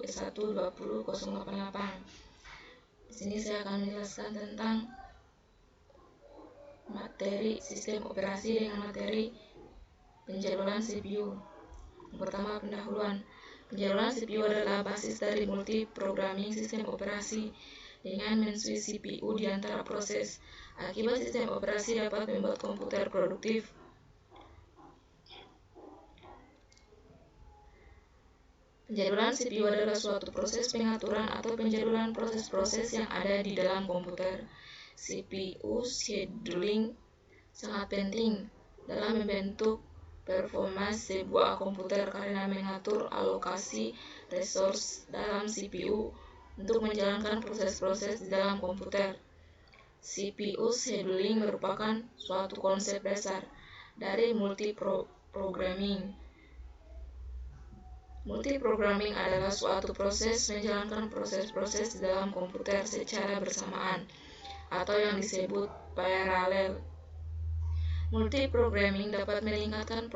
P1-20.088. Di sini saya akan menjelaskan tentang materi sistem operasi dengan materi penjadwalan CPU. Yang pertama, pendahuluan. Penjadwalan CPU adalah basis dari multi-programming sistem operasi dengan men-switch CPU di antara proses. Akibat sistem operasi dapat membuat komputer produktif. Penjadwalan CPU adalah suatu proses pengaturan atau penjadwalan proses-proses yang ada di dalam komputer. CPU scheduling sangat penting dalam membentuk performa sebuah komputer karena mengatur alokasi resource dalam CPU untuk menjalankan proses-proses di dalam komputer. CPU scheduling merupakan suatu konsep dasar dari multi-programming. Multi-programming adalah suatu proses menjalankan proses-proses di dalam komputer secara bersamaan, atau yang disebut paralel. Multi-programming dapat meningkatkan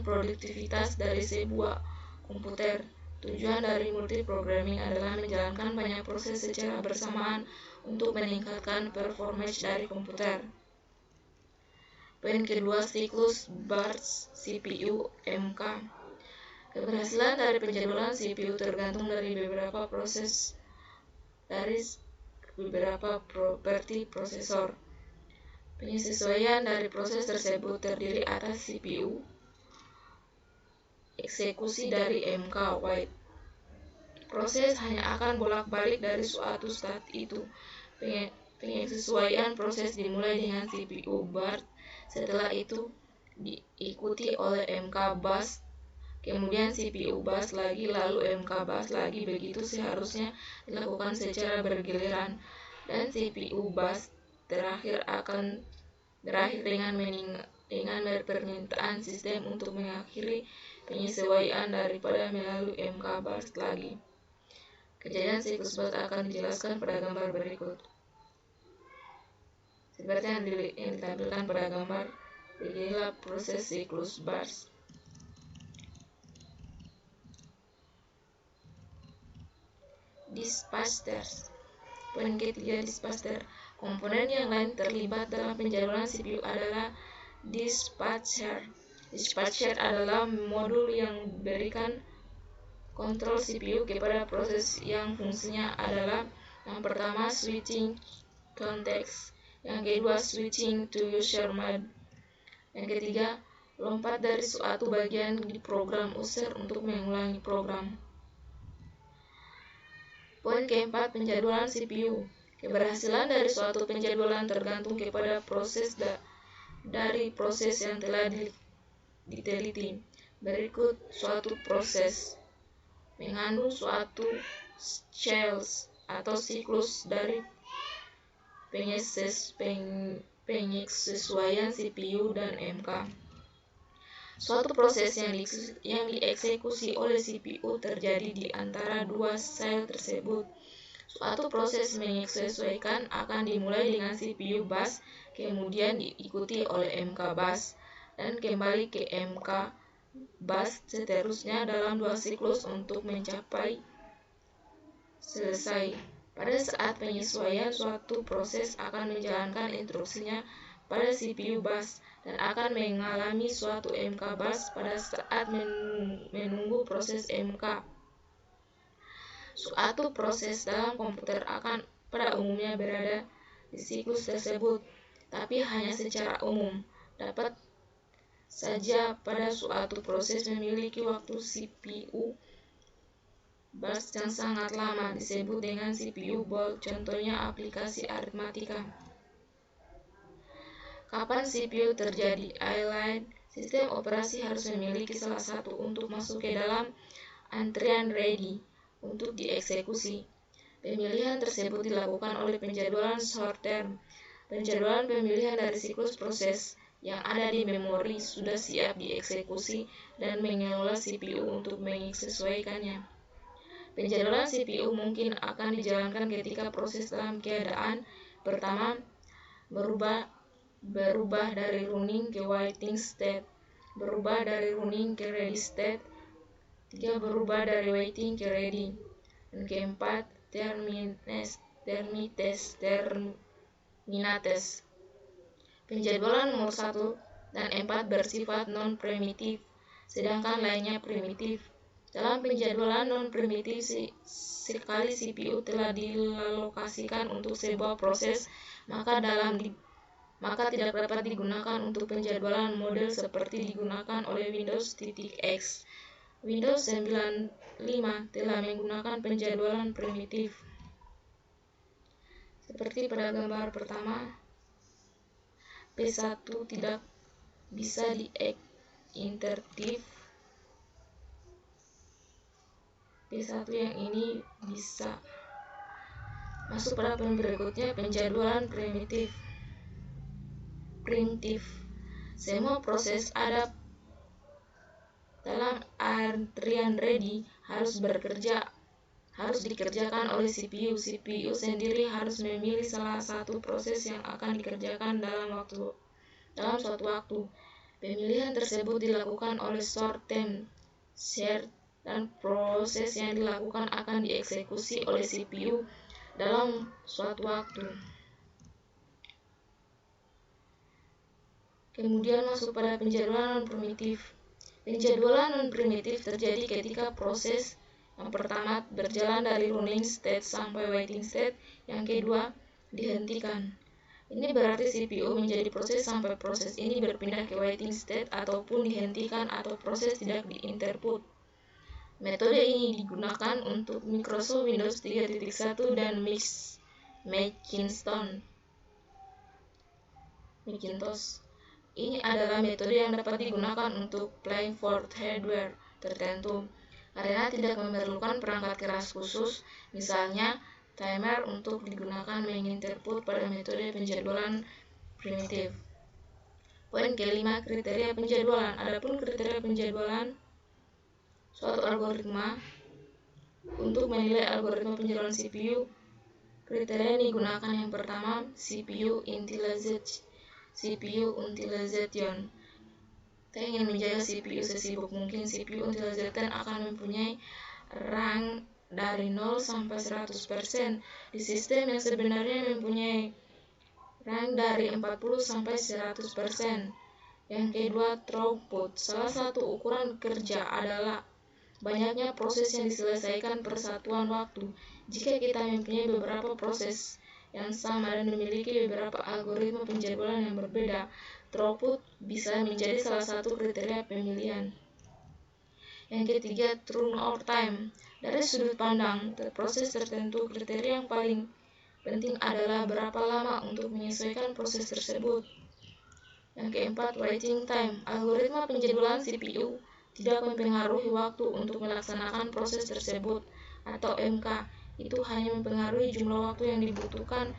produktivitas dari sebuah komputer. Tujuan dari multi-programming adalah menjalankan banyak proses secara bersamaan untuk meningkatkan performance dari komputer. Poin kedua, siklus burst CPU MK. Keberhasilan dari penjadwalan CPU tergantung dari beberapa properti prosesor. Penyesuaian dari proses tersebut terdiri atas CPU, eksekusi dari MK wait. Proses hanya akan bolak-balik dari suatu state itu. Penyesuaian proses dimulai dengan CPU burst. Setelah itu diikuti oleh MK bus, kemudian CPU bus lagi, lalu MK bus lagi. Begitu seharusnya dilakukan secara bergiliran, dan CPU bus terakhir akan berakhir dengan permintaan sistem untuk mengakhiri penyesuaian daripada melalui MK bus lagi. Kejadian siklus burst akan dijelaskan pada gambar berikut. Seperti yang ditampilkan pada gambar, beginilah proses siklus burst. Dispatchers. Poin ketiga, dispatcher. Komponen yang lain terlibat dalam penjadwalan CPU adalah dispatcher. Dispatcher adalah modul yang berikan kontrol CPU kepada proses yang fungsinya adalah yang pertama switching context, yang kedua switching to user mode, yang ketiga lompat dari suatu bagian di program user untuk mengulangi program. Poin keempat, penjadwalan CPU. Keberhasilan dari suatu penjadwalan tergantung kepada proses dari proses yang telah diteliti. Berikut suatu proses mengandung suatu cycles atau siklus dari penyesuaian CPU dan MK. Suatu proses yang dieksekusi oleh CPU terjadi di antara dua sel tersebut. Suatu proses menyesuaikan akan dimulai dengan CPU bus, kemudian diikuti oleh MK bus, dan kembali ke MK bus seterusnya dalam dua siklus untuk mencapai selesai. Pada saat penyesuaian, suatu proses akan menjalankan instruksinya pada CPU bus dan akan mengalami suatu MK bus pada saat menunggu proses MK. Suatu proses dalam komputer akan pada umumnya berada di siklus tersebut, tapi hanya secara umum. Dapat saja pada suatu proses memiliki waktu CPU burst yang sangat lama, disebut dengan CPU bolt, contohnya aplikasi aritmatika. Kapan CPU terjadi idle? Sistem operasi harus memiliki salah satu untuk masuk ke dalam antrian ready untuk dieksekusi. Pemilihan tersebut dilakukan oleh penjadwalan short term. Penjadwalan pemilihan dari siklus proses yang ada di memori sudah siap dieksekusi dan mengelola CPU untuk menyesuaikannya. Penjadwalan CPU mungkin akan dijalankan ketika proses dalam keadaan pertama berubah dari running ke waiting state, berubah dari running ke ready state, 3 berubah dari waiting ke ready. Dan keempat, terminates. Penjadwalan nomor 1 dan 4 bersifat non-primitif, sedangkan lainnya primitif. Dalam penjadwalan non-primitif, sekali CPU telah dialokasikan untuk sebuah proses, maka tidak dapat digunakan untuk penjadwalan model seperti digunakan oleh Windows X. Windows 95 telah menggunakan penjadwalan primitif. Seperti pada gambar pertama, P1 tidak bisa diinteraktif. P1 yang ini bisa. Masuk pada poin berikutnya, penjadwalan primitif. Semua proses ada dalam antrian ready harus dikerjakan oleh CPU. CPU sendiri harus memilih salah satu proses yang akan dikerjakan dalam suatu waktu. Pemilihan tersebut dilakukan oleh short term shared, dan proses yang dilakukan akan dieksekusi oleh CPU dalam suatu waktu. Kemudian masuk pada penjadwalan non-primitif. Penjadwalan non-primitif terjadi ketika proses yang pertama berjalan dari running state sampai waiting state, yang kedua dihentikan. Ini berarti CPU menjadi proses sampai proses ini berpindah ke waiting state ataupun dihentikan atau proses tidak diinterput. Metode ini digunakan untuk Microsoft Windows 3.1 dan Macintosh. Ini adalah metode yang dapat digunakan untuk platform hardware tertentu karena tidak memerlukan perangkat keras khusus, misalnya timer, untuk digunakan menginterput pada metode penjadwalan primitif. Poin kelima, kriteria penjadwalan. Adapun kriteria penjadwalan suatu algoritma, untuk menilai algoritma penjadwalan CPU, kriteria yang digunakan yang pertama, CPU utilization. Kita ingin menjaga CPU sesibuk mungkin. CPU utilization akan mempunyai rank dari 0 sampai 100%. Di sistem yang sebenarnya mempunyai rank dari 40 sampai 100%. Yang kedua, throughput. Salah satu ukuran kerja adalah banyaknya proses yang diselesaikan per satuan waktu. Jika kita mempunyai beberapa proses yang sama dan memiliki beberapa algoritma penjadwalan yang berbeda, throughput bisa menjadi salah satu kriteria pemilihan. Yang ketiga, turnover time. Dari sudut pandang proses tertentu, kriteria yang paling penting adalah berapa lama untuk menyesuaikan proses tersebut. Yang keempat, waiting time. Algoritma penjadwalan CPU tidak mempengaruhi waktu untuk melaksanakan proses tersebut, atau MK. Itu hanya mempengaruhi jumlah waktu yang dibutuhkan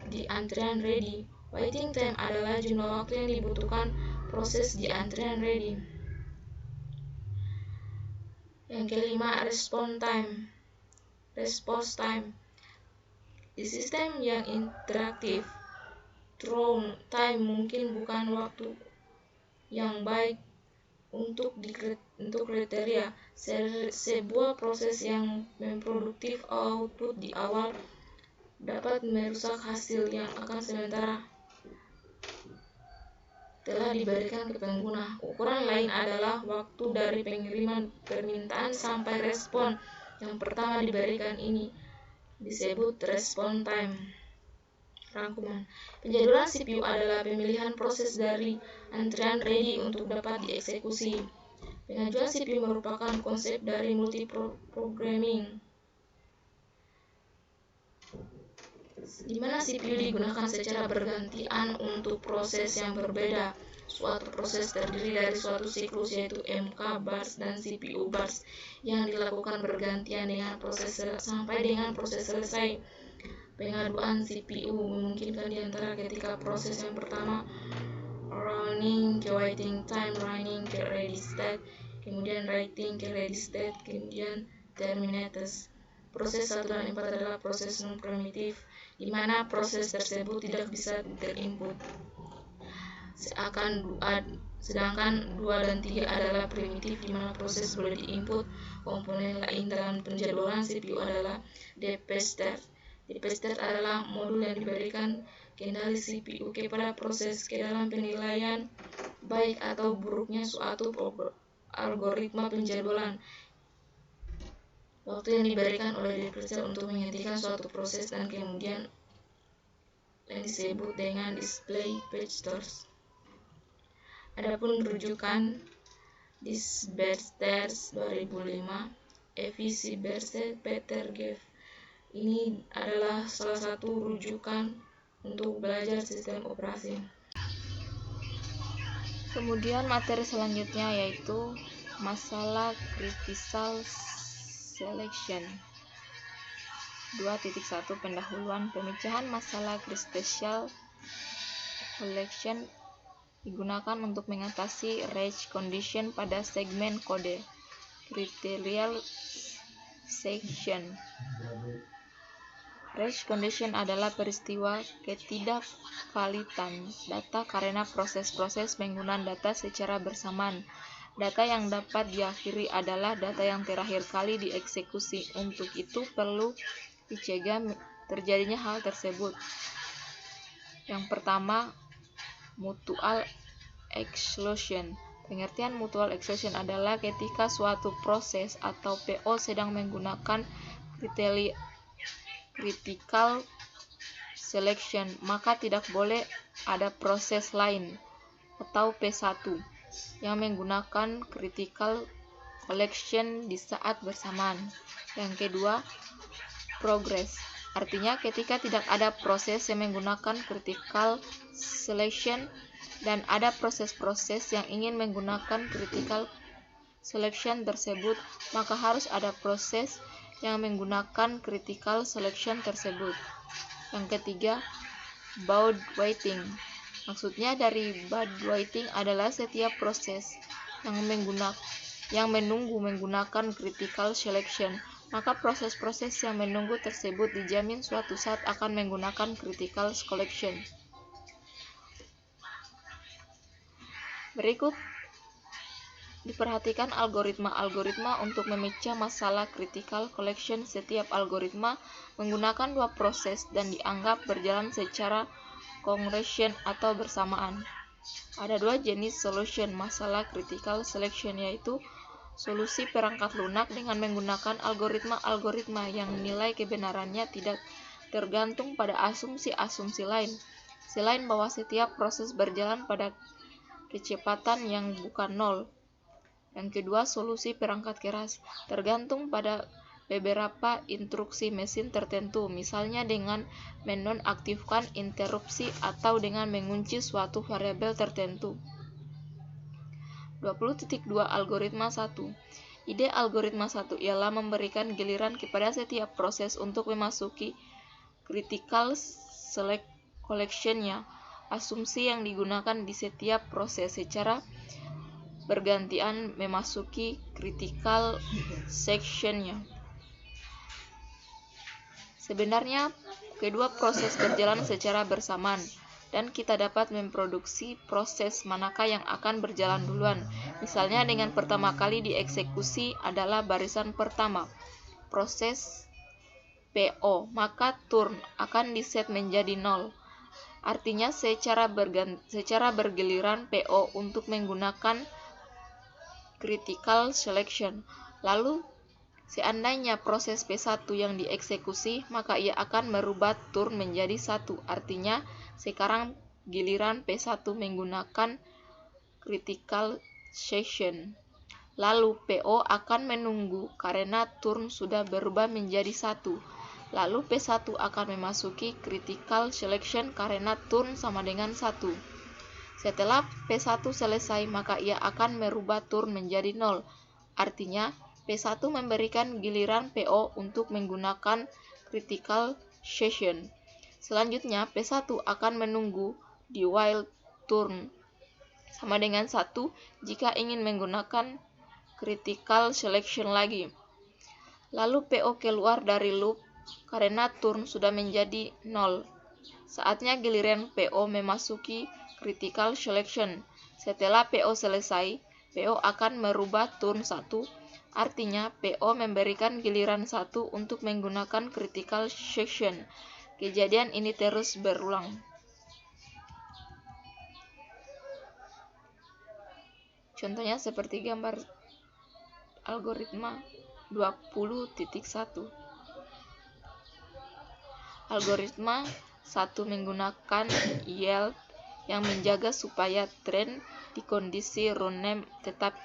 di antrian ready. Waiting time adalah jumlah waktu yang dibutuhkan proses di antrian ready. Yang kelima, response time. Di sistem yang interaktif, through time mungkin bukan waktu yang baik untuk kriteria. Sebuah proses yang memproduktif output di awal dapat merusak hasil yang akan sementara telah diberikan ke pengguna. Ukuran lain adalah waktu dari pengiriman permintaan sampai respon yang pertama diberikan. Ini disebut response time. Rangkuman. Penjadwalan CPU adalah pemilihan proses dari antrian ready untuk dapat dieksekusi. Pengajuan CPU merupakan konsep dari multiprogramming, di mana CPU digunakan secara bergantian untuk proses yang berbeda. Suatu proses terdiri dari suatu siklus, yaitu MK burst dan CPU burst, yang dilakukan bergantian dengan proses sampai dengan proses selesai. Pengaduan CPU memungkinkan di antara ketika proses yang pertama running ke waiting time, running ke ready state, kemudian writing ke ready state, kemudian terminates. Proses 1 dan 4 adalah proses non-primitif, di mana proses tersebut tidak bisa terinput. Sedangkan 2 dan 3 adalah primitif di mana proses boleh diinput. Komponen lain dalam penjadwalan CPU adalah DP-state. DP-state adalah modul yang diberikan kendali CPU kepada proses ke dalam penilaian baik atau buruknya suatu algoritma penjadwalan. Waktu yang diberikan oleh DP-state untuk menghentikan suatu proses dan kemudian yang disebut dengan display page stores. Adapun rujukan Disbesters 2005, Evi Sieberstedt, Peter Geff. Ini adalah salah satu rujukan untuk belajar sistem operasi. Kemudian materi selanjutnya yaitu masalah critical selection. 2.1 Pendahuluan. Pemecahan masalah critical selection digunakan untuk mengatasi range condition pada segmen kode. Critical section. Range condition adalah peristiwa ketidakvalidan data karena proses-proses penggunaan data secara bersamaan. Data yang dapat diakhiri adalah data yang terakhir kali dieksekusi. Untuk itu perlu dicegah terjadinya hal tersebut. Yang pertama, mutual exclusion. Pengertian mutual exclusion adalah ketika suatu proses atau PO sedang menggunakan critical selection, maka tidak boleh ada proses lain atau P1 yang menggunakan critical collection di saat bersamaan. Yang kedua, progress. Artinya ketika tidak ada proses yang menggunakan critical selection dan ada proses-proses yang ingin menggunakan critical selection tersebut, maka harus ada proses yang menggunakan critical selection tersebut. Yang ketiga, bound waiting. Maksudnya dari bound waiting adalah setiap proses yang menunggu menggunakan critical selection, maka proses-proses yang menunggu tersebut dijamin suatu saat akan menggunakan critical collection. Berikut diperhatikan algoritma untuk memecah masalah critical collection. Setiap algoritma menggunakan dua proses dan dianggap berjalan secara congruent atau bersamaan. Ada dua jenis solution masalah critical selection, yaitu solusi perangkat lunak dengan menggunakan algoritma yang nilai kebenarannya tidak tergantung pada asumsi-asumsi lain, selain bahwa setiap proses berjalan pada kecepatan yang bukan nol. Yang kedua, solusi perangkat keras, tergantung pada beberapa instruksi mesin tertentu, misalnya dengan menonaktifkan interupsi atau dengan mengunci suatu variabel tertentu. 20.2 Algoritma 1. Ide algoritma 1 ialah memberikan giliran kepada setiap proses untuk memasuki critical collection-nya. Asumsi yang digunakan di setiap proses secara bergantian memasuki critical section-nya. Sebenarnya kedua proses berjalan secara bersamaan, dan kita dapat memproduksi proses manakah yang akan berjalan duluan. Misalnya dengan pertama kali dieksekusi adalah barisan pertama, proses PO, maka turn akan diset menjadi 0. Artinya secara bergiliran PO untuk menggunakan critical selection. Lalu seandainya proses P1 yang dieksekusi, maka ia akan merubah turn menjadi 1. Artinya sekarang giliran P1 menggunakan critical section. Lalu PO akan menunggu karena turn sudah berubah menjadi 1. Lalu P1 akan memasuki critical selection karena turn sama dengan 1. Setelah P1 selesai, maka ia akan merubah turn menjadi 0. Artinya P1 memberikan giliran PO untuk menggunakan critical section. Selanjutnya, P1 akan menunggu di while turn sama dengan 1 jika ingin menggunakan critical selection lagi. Lalu PO keluar dari loop karena turn sudah menjadi 0. Saatnya giliran PO memasuki critical selection. Setelah PO selesai, PO akan merubah turn 1, artinya PO memberikan giliran 1 untuk menggunakan critical section. Kejadian ini terus berulang. Contohnya seperti gambar algoritma 20.1. Algoritma 1 menggunakan yield yang menjaga supaya tren di kondisi runtime tetap,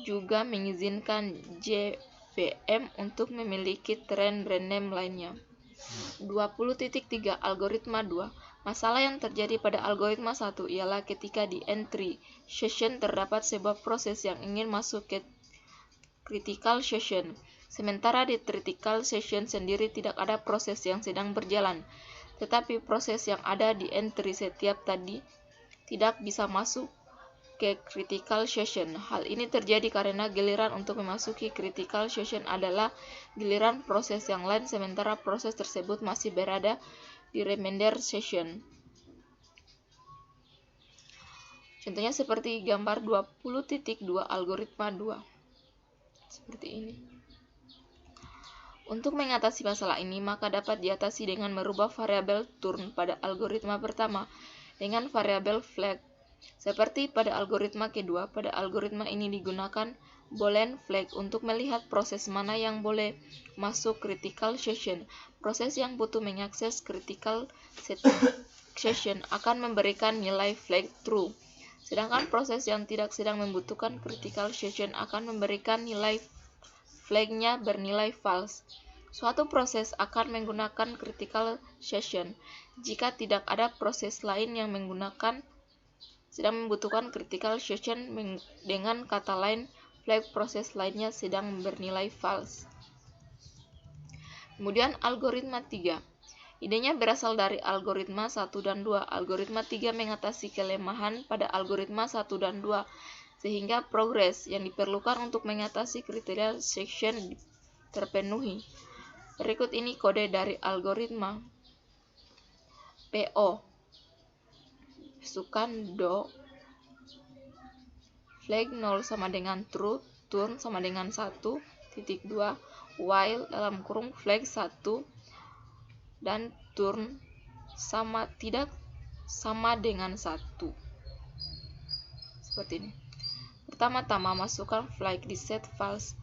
juga mengizinkan JVM untuk memiliki tren random lainnya. 20.3 Algoritma 2. Masalah yang terjadi pada algoritma 1 ialah ketika di entry session terdapat sebuah proses yang ingin masuk ke critical session, sementara di critical session sendiri tidak ada proses yang sedang berjalan, tetapi proses yang ada di entry setiap tadi tidak bisa masuk ke critical session. Hal ini terjadi karena giliran untuk memasuki critical session adalah giliran proses yang lain, sementara proses tersebut masih berada di remainder session. Contohnya seperti gambar 20.2 algoritma 2. Seperti ini. Untuk mengatasi masalah ini, maka dapat diatasi dengan merubah variabel turn pada algoritma pertama dengan variabel flag. Seperti pada algoritma kedua, pada algoritma ini digunakan boolean flag untuk melihat proses mana yang boleh masuk critical session. Proses yang butuh mengakses critical session akan memberikan nilai flag true, sedangkan proses yang tidak sedang membutuhkan critical session akan memberikan nilai flagnya bernilai false. Suatu proses akan menggunakan critical session jika tidak ada proses lain yang sedang membutuhkan critical session. Dengan kata lain, flag proses lainnya sedang bernilai false. Kemudian algoritma 3. Idenya berasal dari algoritma 1 dan 2. Algoritma 3 mengatasi kelemahan pada algoritma 1 dan 2, sehingga progres yang diperlukan untuk mengatasi kriteria section terpenuhi. Berikut ini kode dari algoritma. PO Sukan do flag 0 sama dengan true, turn sama dengan 1.2, while dalam kurung flag 1 dan turn tidak sama dengan 1. Seperti ini. Pertama-tama masukkan flag di set false,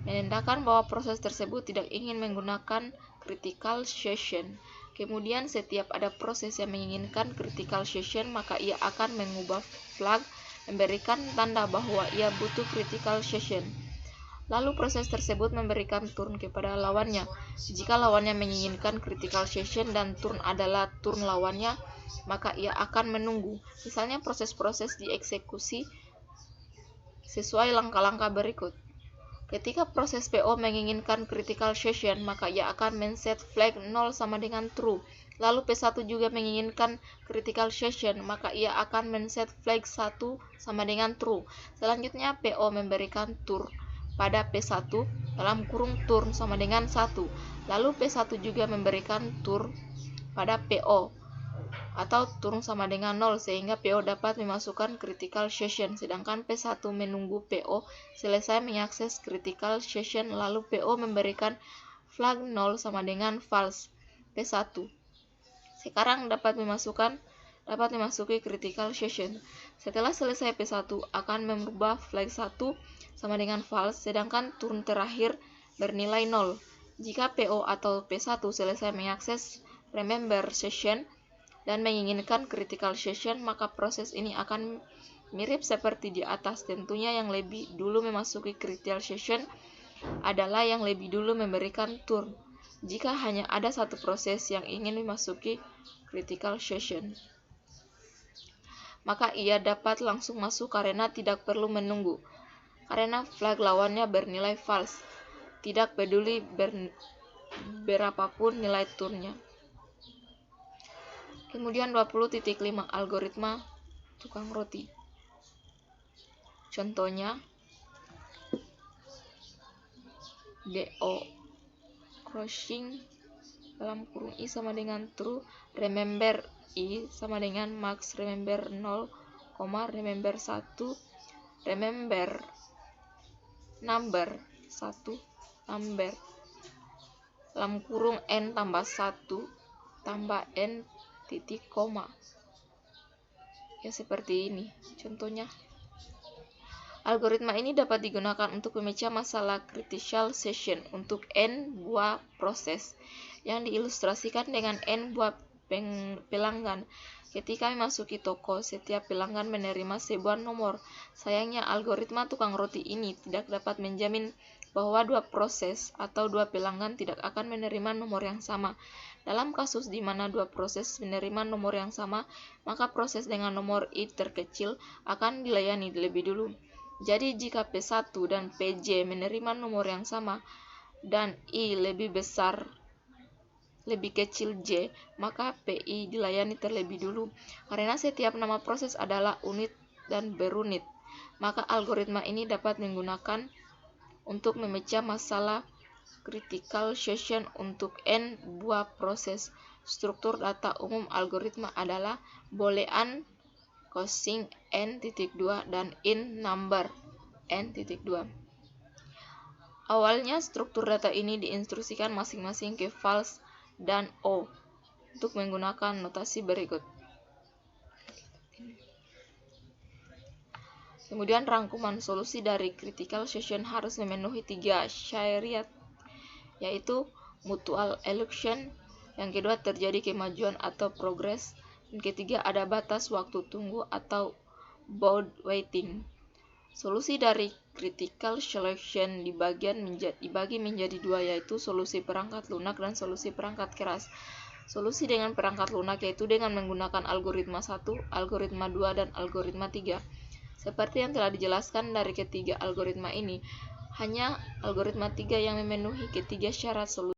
menandakan bahwa proses tersebut tidak ingin menggunakan critical session. Kemudian setiap ada proses yang menginginkan critical session, maka ia akan mengubah flag memberikan tanda bahwa ia butuh critical session. Lalu proses tersebut memberikan turn kepada lawannya. Jika lawannya menginginkan critical session dan turn adalah turn lawannya, maka ia akan menunggu. Misalnya proses-proses dieksekusi sesuai langkah-langkah berikut. Ketika proses PO menginginkan critical session, maka ia akan men-set flag 0 sama dengan true. Lalu P1 juga menginginkan critical session, maka ia akan men-set flag 1 sama dengan true. Selanjutnya PO memberikan turn pada P1 dalam kurung turn sama dengan 1. Lalu P1 juga memberikan turn pada PO atau turn sama dengan 0, sehingga PO dapat memasukkan critical session, sedangkan P1 menunggu PO selesai mengakses critical session, lalu PO memberikan flag 0 sama dengan false. P1 sekarang dapat memasuki critical session. Setelah selesai, P1 akan merubah flag 1 sama dengan false, sedangkan turn terakhir bernilai 0. Jika PO atau P1 selesai mengakses remember session dan menginginkan critical session, maka proses ini akan mirip seperti di atas. Tentunya yang lebih dulu memasuki critical session adalah yang lebih dulu memberikan turn, jika hanya ada satu proses yang ingin memasuki critical session. Maka ia dapat langsung masuk karena tidak perlu menunggu, karena flag lawannya bernilai false, tidak peduli berapapun nilai turnnya. Kemudian 20.5 algoritma tukang roti. Contohnya DO crossing dalam kurung I sama dengan true, remember I sama dengan max remember 0, remember number 1 number dalam kurung n tambah 1 tambah n titik koma. Ya seperti ini contohnya. Algoritma ini dapat digunakan untuk memecah masalah critical session untuk n buah proses yang diilustrasikan dengan n buah pelanggan. Ketika memasuki toko, setiap pelanggan menerima sebuah nomor. Sayangnya, algoritma tukang roti ini tidak dapat menjamin bahwa dua proses atau dua pelanggan tidak akan menerima nomor yang sama. Dalam kasus di mana dua proses menerima nomor yang sama, maka proses dengan nomor i terkecil akan dilayani lebih dulu. Jadi jika P1 dan PJ menerima nomor yang sama dan i lebih kecil J, maka PI dilayani terlebih dulu. Karena setiap nama proses adalah unit dan berunit, maka algoritma ini dapat digunakan untuk memecah masalah critical session untuk n buah proses. Struktur data umum algoritma adalah boolean cosine n.2 dan int number n.2. Awalnya struktur data ini diinstruksikan masing-masing ke false dan O untuk menggunakan notasi berikut. Kemudian rangkuman solusi dari critical session harus memenuhi 3 syarat, yaitu mutual exclusion, yang kedua terjadi kemajuan atau progres, dan ketiga ada batas waktu tunggu atau bound waiting. Solusi dari critical selection dibagi menjadi dua, yaitu solusi perangkat lunak dan solusi perangkat keras. Solusi dengan perangkat lunak yaitu dengan menggunakan algoritma 1, algoritma 2, dan algoritma 3. Seperti yang telah dijelaskan dari ketiga algoritma ini, hanya algoritma 3 yang memenuhi ketiga syarat solusi.